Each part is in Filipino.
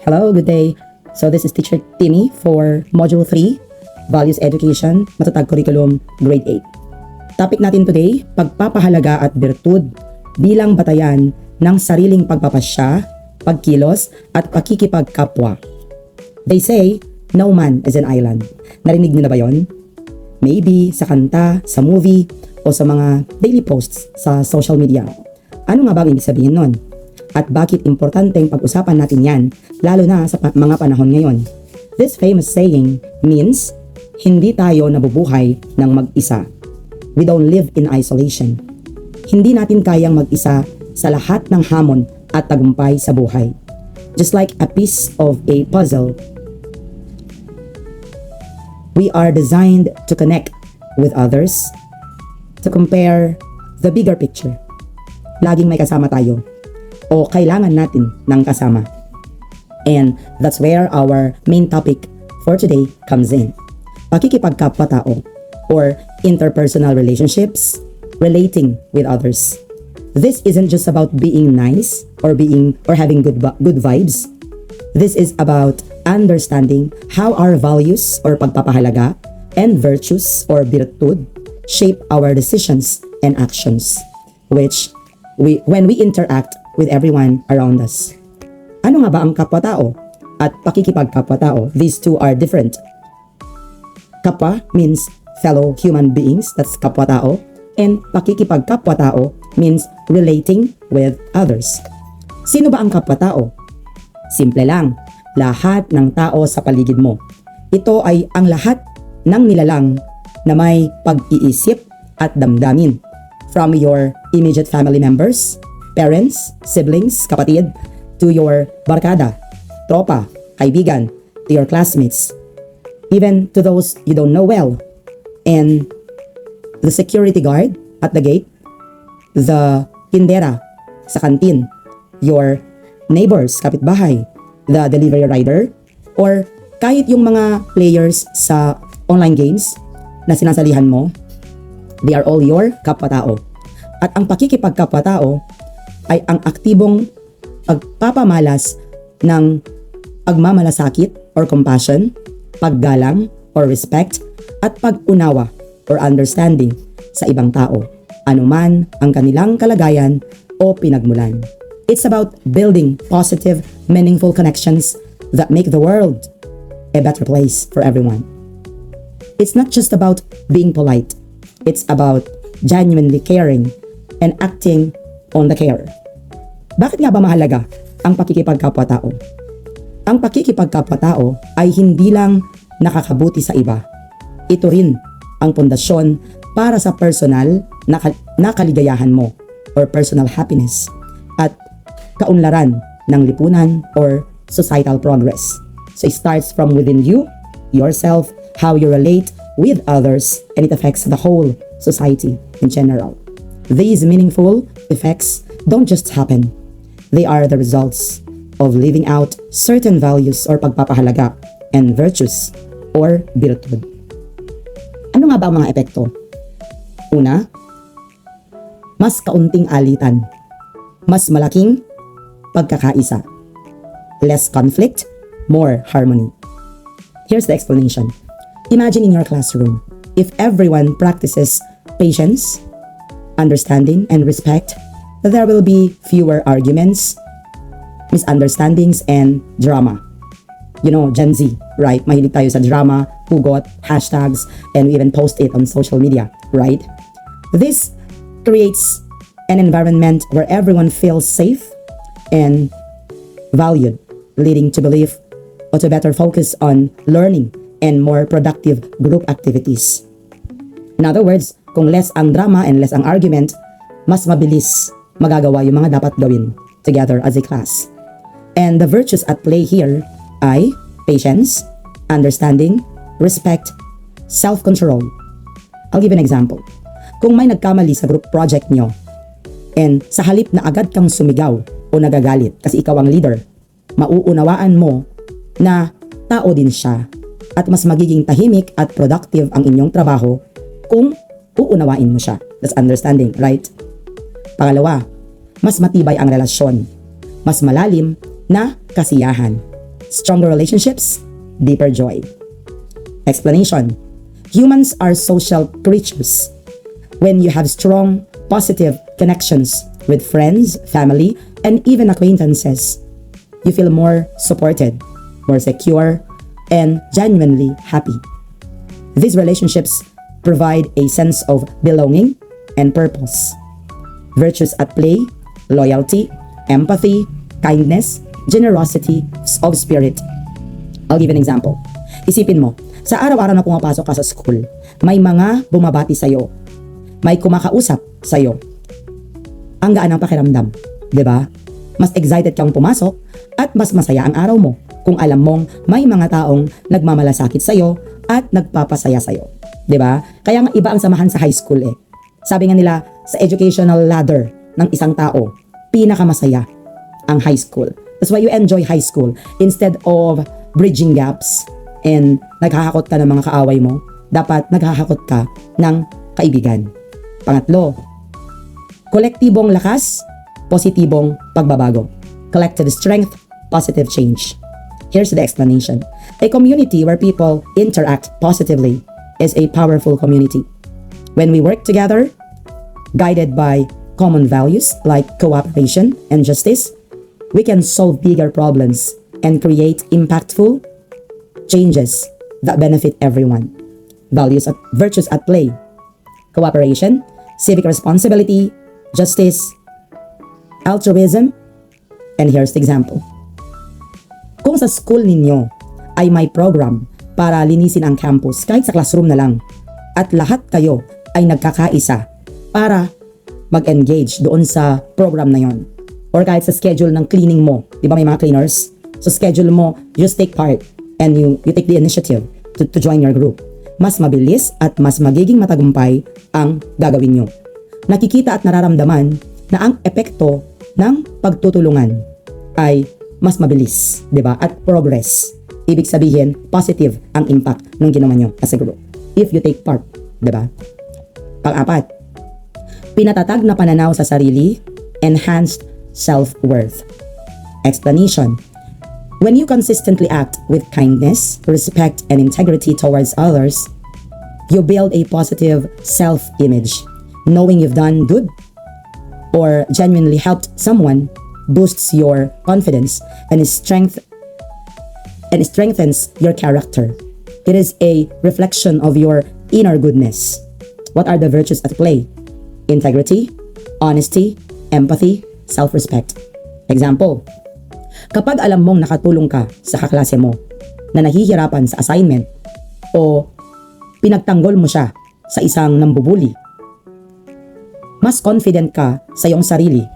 Hello, good day. So this is Teacher Timmy for Module 3, Values Education, Matatag Curriculum, Grade 8. Topic natin today, pagpapahalaga at birtud bilang batayan ng sariling pagpapasya, pagkilos at pakikipagkapwa. They say, no man is an island. Narinig niyo na ba yon? Maybe sa kanta, sa movie, o sa mga daily posts sa social media. Ano nga ba ang ibig sabihin nun? At bakit importanteng pag-usapan natin yan, lalo na sa mga panahon ngayon? This famous saying means, hindi tayo nabubuhay ng mag-isa. We don't live in isolation. Hindi natin kayang mag-isa sa lahat ng hamon at tagumpay sa buhay. Just like a piece of a puzzle, we are designed to connect with others, to compare the bigger picture. Laging may kasama tayo o kailangan natin ng kasama. And that's where our main topic for today comes in. Pakikipagkapwa-tao or interpersonal relationships, relating with others. This isn't just about being nice or having good vibes. This is about understanding how our values or pagpapahalaga and virtues or virtud shape our decisions and actions, which when we interact with everyone around us. Ano nga ba ang kapwa-tao at pakikipagkapwa-tao? These two are different. Kapwa means fellow human beings, that's kapwa-tao, and pakikipagkapwa-tao means relating with others. Sino ba ang kapwa-tao? Simple lang, lahat ng tao sa paligid mo. Ito ay ang lahat ng nilalang na may pag-iisip at damdamin. From your immediate family members, parents, siblings, kapatid, to your barkada, tropa, kaibigan, to your classmates, even to those you don't know well, and the security guard at the gate, the tindera sa kantin, your neighbors, kapitbahay, the delivery rider, or kahit yung mga players sa online games na sinasalihan mo, they are all your kapwa-tao. At ang pakikipagkapwa-tao ay ang aktibong pagpapamalas ng pagmamalasakit or compassion, paggalang or respect, at pag-unawa or understanding sa ibang tao, anuman ang kanilang kalagayan o pinagmulan. It's about building positive, meaningful connections that make the world a better place for everyone. It's not just about being polite. It's about genuinely caring and acting on the care. Bakit nga ba mahalaga ang pakikipagkapwa-tao? Ang pakikipagkapwa-tao ay hindi lang nakakabuti sa iba. Ito rin ang pundasyon para sa personal na kaligayahan mo or personal happiness at kaunlaran ng lipunan or societal progress. So it starts from within you, yourself, how you relate with others, and it affects the whole society in general. These meaningful effects don't just happen. They are the results of living out certain values or pagpapahalaga and virtues or virtud. Ano nga ba ang mga epekto? Una, mas kaunting alitan, mas malaking pagkakaisa, less conflict, more harmony. Here's the explanation. Imagine in your classroom, if everyone practices patience, understanding, and respect, there will be fewer arguments, misunderstandings, and drama. You know, Gen Z, right? Mahilig tayo sa drama, hugot, hashtags, and we even post it on social media, right? This creates an environment where everyone feels safe and valued, leading to belief or to better focus on learning and more productive group activities. In other words, kung less ang drama and less ang argument, mas mabilis magagawa yung mga dapat gawin together as a class. And the virtues at play here ay patience, understanding, respect, self-control. I'll give an example. Kung may nagkamali sa group project nyo, and sa halip na agad kang sumigaw o nagagalit kasi ikaw ang leader, mauunawaan mo na tao din siya at mas magiging tahimik at productive ang inyong trabaho kung uunawain mo siya. That's understanding, right? Pangalawa, mas matibay ang relasyon, mas malalim na kasiyahan. Stronger relationships, deeper joy. Explanation. Humans are social creatures. When you have strong, positive connections with friends, family, and even acquaintances, you feel more supported, more secure, and genuinely happy. These relationships provide a sense of belonging and purpose. Virtues at play, loyalty, empathy, kindness, generosity of spirit. I'll give an example. Isipin mo, sa araw-araw na pumapasok ka sa school, may mga bumabati sa'yo, may kumakausap sa'yo. Ang gaan ng pakiramdam, di ba? Mas excited kang pumasok at mas masaya ang araw mo kung alam mong may mga taong nagmamalasakit sa'yo at nagpapasaya sa'yo. Di ba? Kaya nga iba ang samahan sa high school eh. Sabi nga nila, sa educational ladder ng isang tao, pinakamasaya ang high school. That's why you enjoy high school. Instead of bridging gaps and naghahakot ka ng mga kaaway mo, dapat naghahakot ka ng kaibigan. Pangatlo, kolektibong lakas, positibong pagbabago. Collective strength, positive change. Here's the explanation. A community where people interact positively is a powerful community. When we work together, guided by common values like cooperation and justice, we can solve bigger problems and create impactful changes that benefit everyone. Virtues at play. Cooperation, civic responsibility, justice, altruism, and here's the example. Kung sa school ninyo ay may program para linisin ang campus kahit sa classroom na lang at lahat kayo ay nagkakaisa para mag-engage doon sa program na yon or kahit sa schedule ng cleaning mo, di ba may mga cleaners? So schedule mo, just take part and you take the initiative to join your group. Mas mabilis at mas magiging matagumpay ang gagawin nyo. Nakikita at nararamdaman na ang epekto ng pagtutulungan ay mas mabilis, di ba? At progress. Ibig sabihin, positive ang impact ng ginawa nyo as a group. If you take part, di ba? Pang-apat, pinatatag na pananaw sa sarili, enhanced self-worth. Explanation. When you consistently act with kindness, respect, and integrity towards others, you build a positive self-image. Knowing you've done good or genuinely helped someone boosts your confidence and strengthens your character. It is a reflection of your inner goodness. What are the virtues at play? Integrity, honesty, empathy, self-respect. Example, kapag alam mong nakatulong ka sa kaklase mo na nahihirapan sa assignment o pinagtanggol mo siya sa isang nambubuli, mas confident ka sa iyong sarili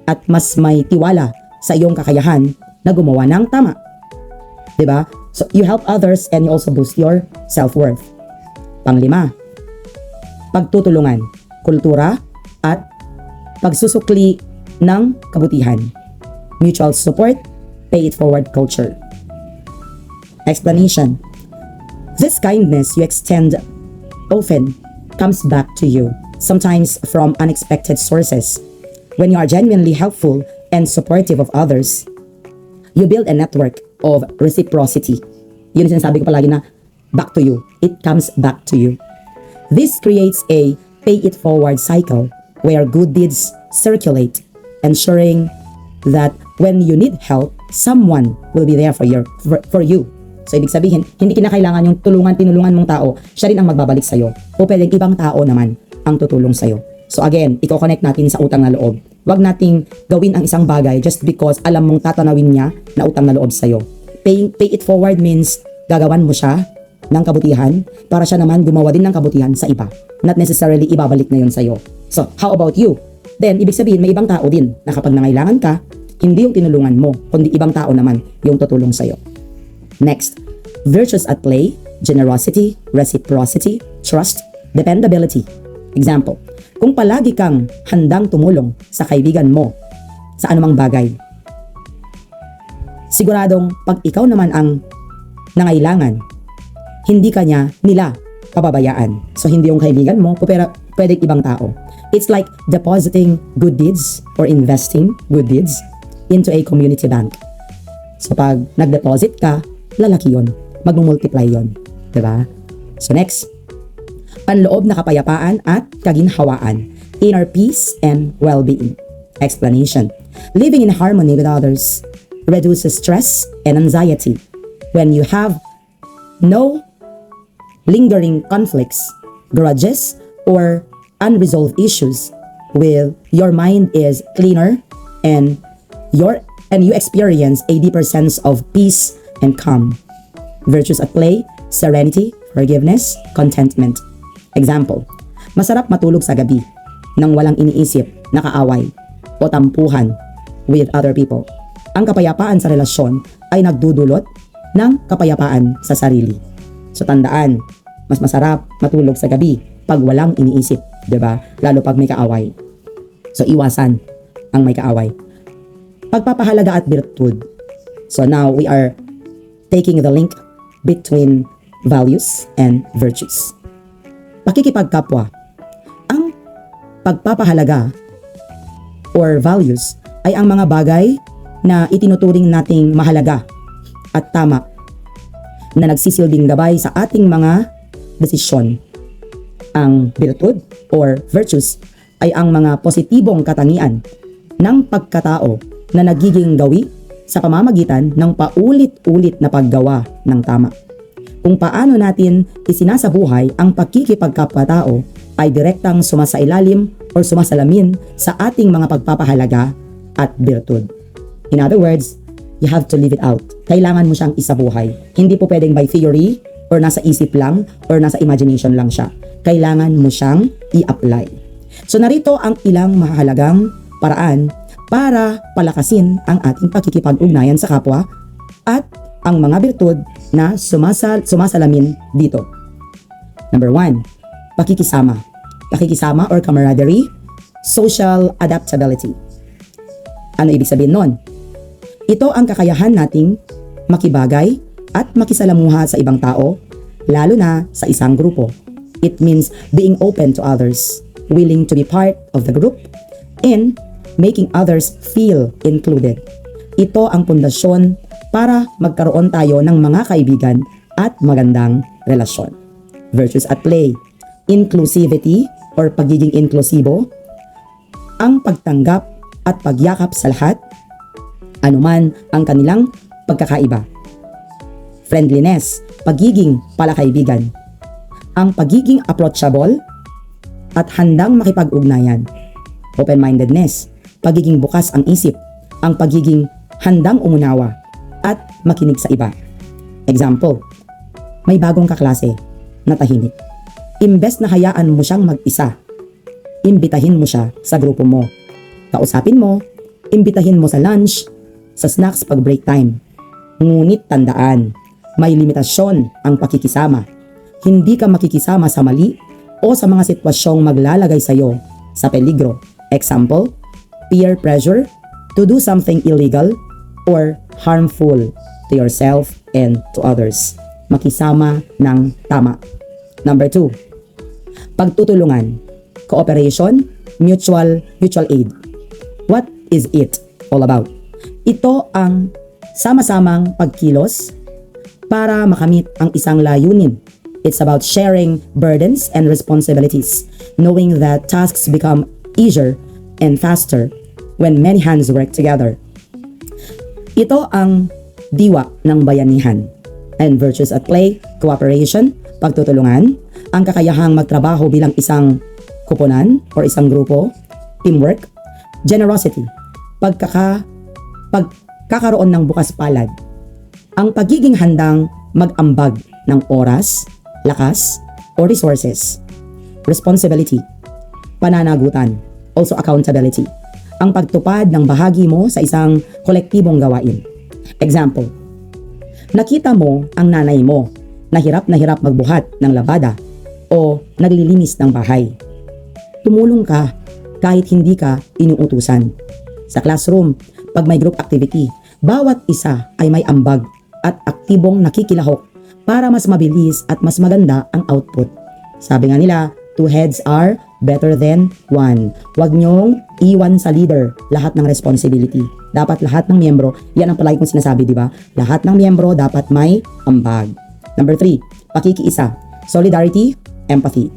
at mas may tiwala sa iyong kakayahan na gumawa ng tama. Diba? So, you help others and you also boost your self-worth. Panglima, pagtutulungan, kultura at pagsusukli ng kabutihan. Mutual support, pay it forward culture. Explanation. This kindness you extend often comes back to you, sometimes from unexpected sources. When you are genuinely helpful and supportive of others, you build a network of reciprocity. Yun yung sinasabi ko palagi na back to you. It comes back to you. This creates a pay it forward cycle where good deeds circulate, ensuring that when you need help, someone will be there for you. So, ibig sabihin, hindi kinakailangan yung tinulungan mong tao, siya rin ang magbabalik sa'yo. O pwedeng ibang tao naman ang tutulong sa'yo. So again, i-connect natin sa utang na loob. Huwag nating gawin ang isang bagay just because alam mong tatanawin niya na utang na loob sa'yo. Pay it forward means gagawan mo siya ng kabutihan para siya naman gumawa din ng kabutihan sa iba. Not necessarily ibabalik na yun sa'yo. So, how about you? Then, ibig sabihin, may ibang tao din na kapag nangailangan ka, hindi yung tinulungan mo, kundi ibang tao naman yung tutulong sa'yo. Next, virtues at play, generosity, reciprocity, trust, dependability. Example, kung palagi kang handang tumulong sa kaibigan mo sa anumang bagay, siguradong pag ikaw naman ang nangailangan, hindi ka nila pababayaan. So, hindi yung kaibigan mo, pero pwedeng ibang tao. It's like depositing good deeds or investing good deeds into a community bank. So pag nag-deposit ka, lalaki yun. Mag-multiply yun. Diba? So next, panloob na kapayapaan at kaginhawaan, inner peace and well-being. Explanation. Living in harmony with others reduces stress and anxiety. When you have no lingering conflicts, grudges, or unresolved issues, with your mind is cleaner and you experience a deeper sense of peace and calm. Virtues at play, serenity, forgiveness, contentment. Example, masarap matulog sa gabi nang walang iniisip na kaaway o tampuhan with other people. Ang kapayapaan sa relasyon ay nagdudulot ng kapayapaan sa sarili. So tandaan, mas masarap matulog sa gabi pag walang iniisip, 'di ba? Lalo pag may kaaway. So iwasan ang may kaaway. Pagpapahalaga at virtud. So now we are taking the link between values and virtues. Pakikipagkapwa. Ang pagpapahalaga or values ay ang mga bagay na itinuturing nating mahalaga at tama na nagsisilbing gabay sa ating mga desisyon. Ang virtud or virtues ay ang mga positibong katangian ng pagkatao na nagiging gawi sa pamamagitan ng paulit-ulit na paggawa ng tama. Kung paano natin isinasabuhay ang pakikipagkapwa-tao ay direktang sumasailalim or sumasalamin sa ating mga pagpapahalaga at virtud. In other words, you have to live it out. Kailangan mo siyang isabuhay. Hindi po pwedeng by theory or nasa isip lang or nasa imagination lang siya. Kailangan mo siyang i-apply. So narito ang ilang mahalagang paraan para palakasin ang ating pakikipag-ugnayan sa kapwa at ang mga birtud na sumasalamin dito. Number 1, pakikisama. Pakikisama or camaraderie, social adaptability. Ano ibig sabihin nun? Ito ang kakayahan nating makibagay at makisalamuha sa ibang tao, lalo na sa isang grupo. It means being open to others, willing to be part of the group, and making others feel included. Ito ang pundasyon para magkaroon tayo ng mga kaibigan at magandang relasyon. Virtues at play. Inclusivity or pagiging inklusibo. Ang pagtanggap at pagyakap sa lahat, anuman ang kanilang pagkakaiba. Friendliness, pagiging palakaibigan. Ang pagiging approachable at handang makipag-ugnayan. Open-mindedness, pagiging bukas ang isip, ang pagiging handang umunawa at makinig sa iba. Example, may bagong kaklase na tahimik. Imbes na hayaan mo siyang mag-isa, imbitahin mo siya sa grupo mo. Kausapin mo, imbitahin mo sa lunch, sa snacks pag break time. Ngunit tandaan, may limitasyon ang pakikisama. Hindi ka makikisama sa mali o sa mga sitwasyong maglalagay sa iyo sa peligro. Example, peer pressure to do something illegal or harmful to yourself and to others. Makisama ng tama. Number 2, pagtutulungan, cooperation, mutual aid. What is it all about? Ito ang sama-samang pagkilos para makamit ang isang layunin. It's about sharing burdens and responsibilities, knowing that tasks become easier and faster when many hands work together. Ito ang diwa ng bayanihan. And virtues at play, cooperation, pagtutulungan, ang kakayahang magtrabaho bilang isang koponan or isang grupo, teamwork, generosity, pagkakaroon ng bukas palad, ang pagiging handang mag-ambag ng oras, lakas, o resources, responsibility, pananagutan, also accountability, ang pagtupad ng bahagi mo sa isang kolektibong gawain. Example, nakita mo ang nanay mo na hirap magbuhat ng labada o naglilinis ng bahay. Tumulong ka kahit hindi ka inuutusan. Sa classroom, pag may group activity, bawat isa ay may ambag at aktibong nakikilahok para mas mabilis at mas maganda ang output. Sabi nga nila, Two heads are better than one. Huwag niyong iwan sa leader lahat ng responsibility. Dapat lahat ng miyembro, yan ang palagi kong sinasabi, di ba? Lahat ng miyembro dapat may ambag. Number 3, pakikiisa. Solidarity, empathy.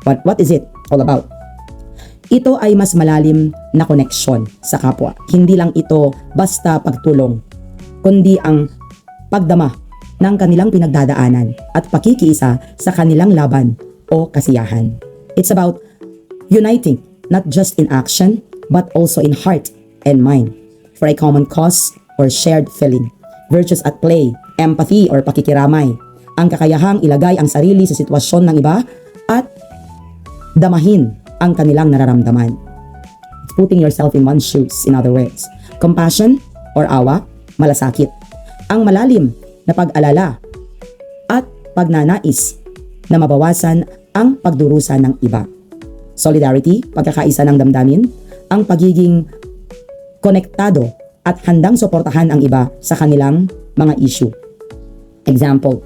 What is it all about? Ito ay mas malalim na connection sa kapwa. Hindi lang ito basta pagtulong, kundi ang pagdama ng kanilang pinagdadaanan at pakikiisa sa kanilang laban o kasiyahan. It's about uniting, not just in action, but also in heart and mind, for a common cause or shared feeling. Virtues at play, empathy or pakikiramay, ang kakayahang ilagay ang sarili sa sitwasyon ng iba at damahin ang kanilang nararamdaman. Putting yourself in one's shoes, in other words. Compassion or awa, malasakit. Ang malalim na pag-alala at pagnanais na mabawasan ang pagdurusa ng iba. Solidarity, pagkakaisa ng damdamin, ang pagiging konektado at handang suportahan ang iba sa kanilang mga issue. Example,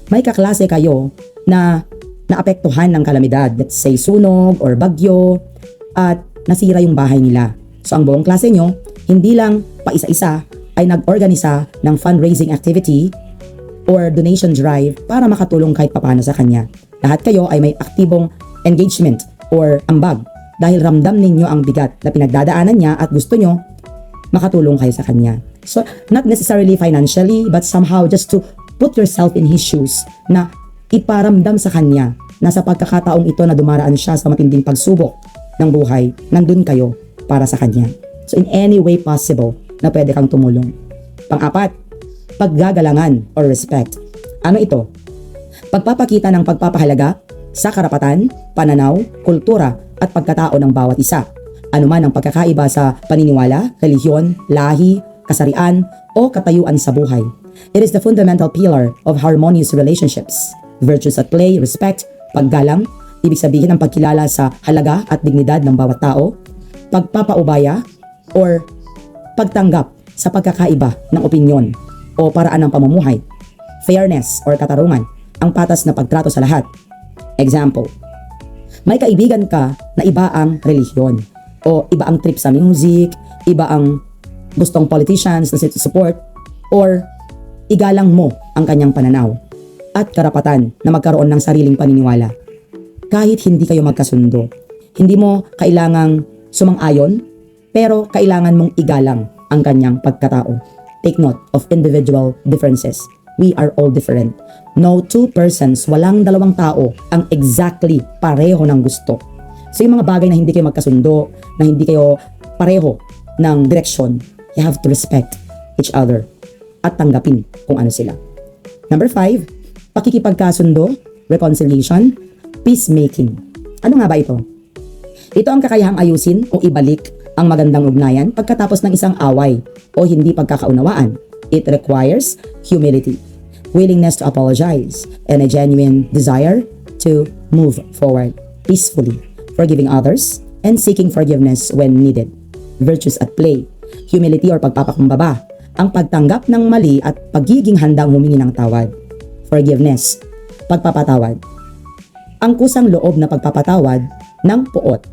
may kaklase kayo na naapektuhan ng kalamidad, let's say sunog or bagyo, at nasira yung bahay nila. So ang buong klase nyo, hindi lang paisa-isa ay nag-organisa ng fundraising activity or donation drive para makatulong kahit papano sa kanya. Lahat kayo ay may aktibong engagement or ambag dahil ramdam ninyo ang bigat na pinagdadaanan niya at gusto nyo makatulong kayo sa kanya. So not necessarily financially, but somehow just to put yourself in his shoes na iparamdam sa kanya na sa pagkakataong ito na dumaraan siya sa matinding pagsubok ng buhay, nandun kayo para sa kanya. So in any way possible na pwede kang tumulong. Pang-apat, paggagalangan or respect. Ano ito? Pagpapakita ng pagpapahalaga sa karapatan, pananaw, kultura at pagkatao ng bawat isa. Anuman ang pagkakaiba sa paniniwala, relihiyon, lahi, kasarian o katayuan sa buhay. It is the fundamental pillar of harmonious relationships. Virtues at play, respect, paggalang, ibig sabihin ang pagkilala sa halaga at dignidad ng bawat tao, pagpapaubaya or pagtanggap sa pagkakaiba ng opinyon o paraan ng pamumuhay, fairness or katarungan, ang patas na pagtrato sa lahat. Example, may kaibigan ka na iba ang relihiyon o iba ang trip sa music, iba ang gustong politicians na support, or igalang mo ang kanyang pananaw at karapatan na magkaroon ng sariling paniniwala. Kahit hindi kayo magkasundo, hindi mo kailangang sumang-ayon, pero kailangan mong igalang ang kanyang pagkatao. Take note of individual differences. We are all different. No two persons, walang dalawang tao ang exactly pareho ng gusto. So yung mga bagay na hindi kayo magkasundo, na hindi kayo pareho ng direksyon, you have to respect each other at tanggapin kung ano sila. Number 5, pakikipagkasundo, reconciliation, peacemaking. Ano nga ba ito? Ito ang kakayahang ayusin o ibalik ang magandang ugnayan pagkatapos ng isang away o hindi pagkakaunawaan. It requires humility, willingness to apologize, and a genuine desire to move forward peacefully, forgiving others, and seeking forgiveness when needed. Virtues at play, humility or pagpapakumbaba, ang pagtanggap ng mali at pagiging handang humingi ng tawad. Forgiveness, pagpapatawad, ang kusang loob na pagpapatawad ng puot.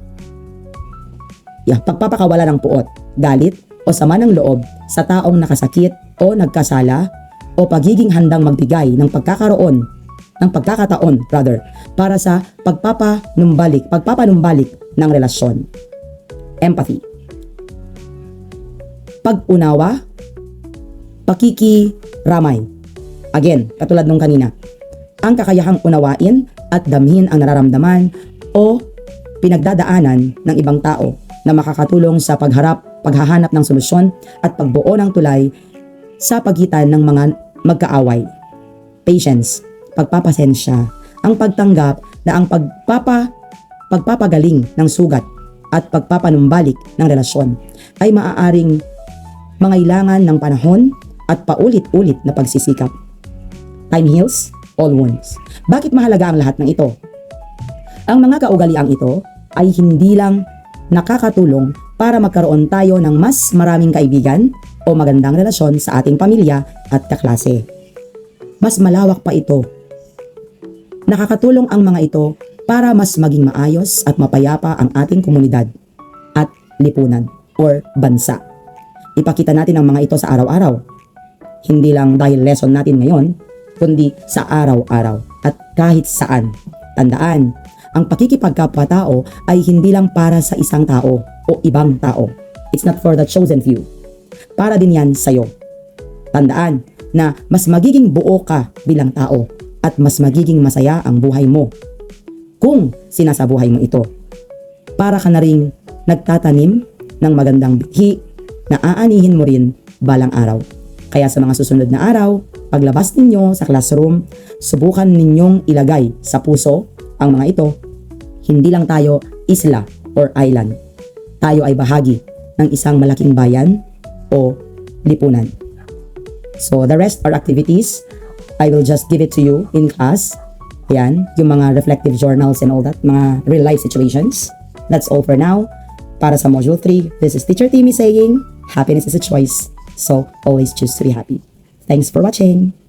Pagpapakawala ng puot, galit o sama ng loob sa taong nakasakit o nagkasala o pagiging handang magbigay ng pagkakataon para sa pagpapanumbalik ng relasyon. Empathy, pag-unawa, pakikiramay. Again, katulad nung kanina, ang kakayahang unawain at damhin ang nararamdaman o pinagdadaanan ng ibang tao na makakatulong sa paghahanap ng solusyon at pagbuo ng tulay sa pagitan ng mga magkaaway. Patience, pagpapasensya, ang pagtanggap na ang pagpapagaling ng sugat at pagpapanumbalik ng relasyon ay maaaring mangailangan ng panahon at paulit-ulit na pagsisikap. Time heals all wounds. Bakit mahalaga ang lahat ng ito? Ang mga kaugaliang ito ay hindi lang nakakatulong para magkaroon tayo ng mas maraming kaibigan o magandang relasyon sa ating pamilya at kaklase. Mas malawak pa ito. Nakakatulong ang mga ito para mas maging maayos at mapayapa ang ating komunidad at lipunan or bansa. Ipakita natin ang mga ito sa araw-araw. Hindi lang dahil lesson natin ngayon, kundi sa araw-araw at kahit saan. Tandaan, ang pakikipagkapwa-tao ay hindi lang para sa isang tao o ibang tao. It's not for the chosen few. Para din yan sa'yo. Tandaan na mas magiging buo ka bilang tao at mas magiging masaya ang buhay mo kung sinasabuhay mo ito. Para ka na ring nagtatanim ng magandang bithi na aanihin mo rin balang araw. Kaya sa mga susunod na araw, paglabas ninyo sa classroom, subukan ninyong ilagay sa puso ang mga ito. Hindi lang tayo isla or island. Tayo ay bahagi ng isang malaking bayan o lipunan. So the rest are activities. I will just give it to you in class. Ayan, yung mga reflective journals and all that, mga real life situations. That's all for now. Para sa Module 3, this is Teacher Timmy saying, happiness is a choice. So always choose to be happy. Thanks for watching.